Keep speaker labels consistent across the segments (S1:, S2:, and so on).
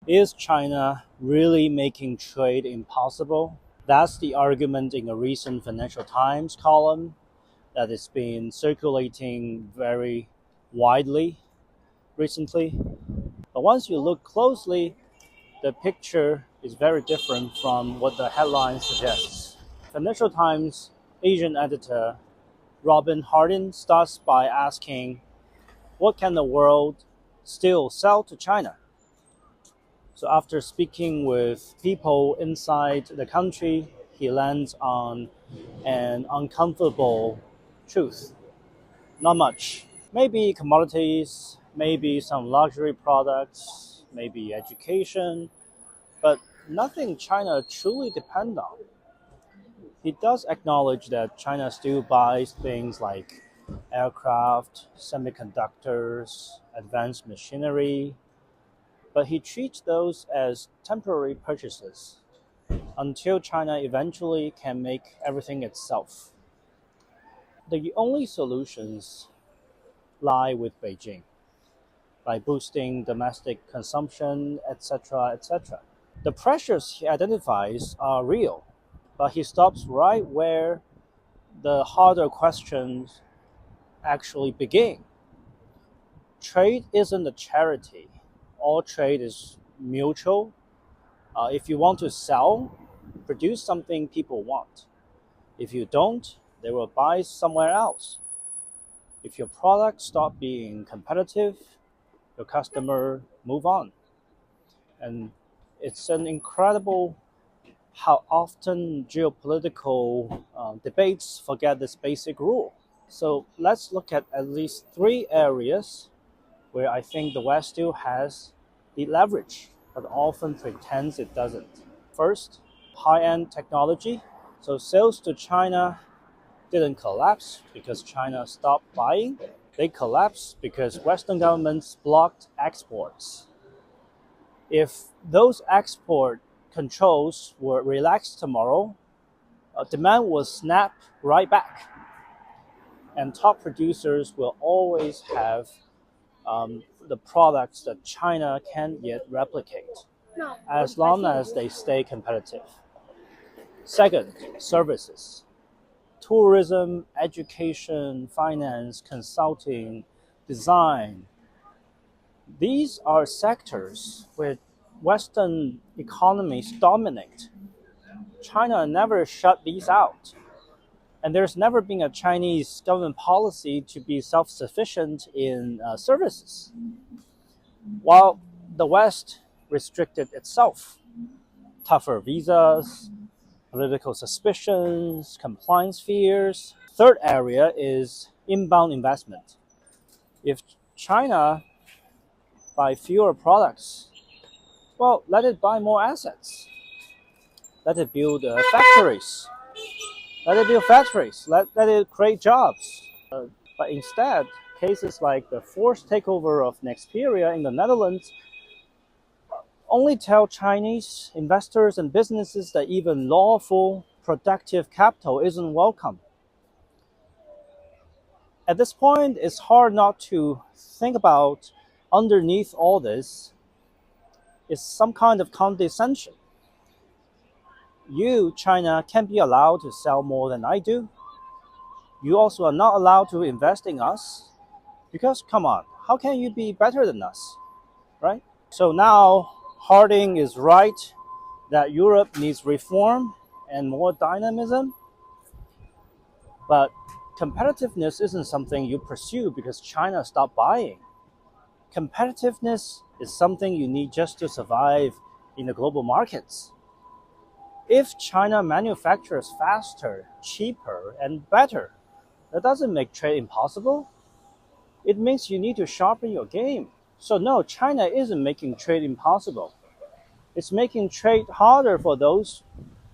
S1: Is China really making trade impossible? That's the argument in a recent Financial Times column that has been circulating very widely recently. But once you look closely, the picture is very different from what the headline suggests. Financial Times Asian editor Robin Hardin starts by asking, what can the world still sell to China? So after speaking with people inside the country, he lands on an uncomfortable truth. Not much. Maybe commodities, maybe some luxury products, maybe education, but nothing China truly depends on. He does acknowledge that China still buys things like aircraft, semiconductors, advanced machinery, but he treats those as temporary purchases until China eventually can make everything itself. The only solutions lie with Beijing by boosting domestic consumption, etc., etc. The pressures he identifies are real, but he stops right where the harder questions actually begin. Trade isn't a charity. All trade is mutual. If you want to sell, produce something people want. If you don't, they will buy somewhere else. If your product stop being competitive, your customer move on. And it's an incredible how often geopolitical debates forget this basic rule. So let's look at least three areas where I think the West still has the leverage, but often pretends it doesn't. First, high-end technology. So sales to China didn't collapse because China stopped buying. They collapsed because Western governments blocked exports. If those export controls were relaxed tomorrow, demand will snap right back. And top producers will always have the products that China can't yet replicate, as long as they stay competitive. Second, services. Tourism, education, finance, consulting, design. These are sectors where Western economies dominate. China never shut these out. And there's never been a Chinese government policy to be self-sufficient in services, while the West restricted itself. Tougher visas, political suspicions, compliance fears. Third area is inbound investment. If China buy fewer products, well, let it buy more assets. Let it build factories. Let it create jobs. But instead, cases like the forced takeover of Nexperia in the Netherlands only tell Chinese investors and businesses that even lawful, productive capital isn't welcome. At this point, it's hard not to think about underneath all this is some kind of condescension. You, China, can't be allowed to sell more than I do. You also are not allowed to invest in us because, come on, how can you be better than us, right? So now Harding is right that Europe needs reform and more dynamism, but competitiveness isn't something you pursue because China stopped buying. Competitiveness is something you need just to survive in the global markets. If China manufactures faster, cheaper, and better, that doesn't make trade impossible. It means you need to sharpen your game. So no, China isn't making trade impossible. It's making trade harder for those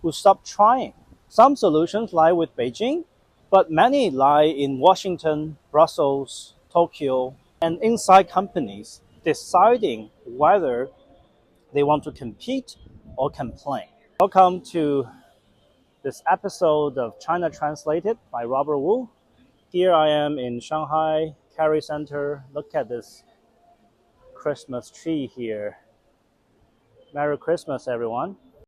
S1: who stop trying. Some solutions lie with Beijing, but many lie in Washington, Brussels, Tokyo, and inside companies deciding whether they want to compete or complain. Welcome to this episode of China Translated by Robert Wu. Here I am in Shanghai Kerry Center. Look at this Christmas tree here. Merry Christmas, everyone.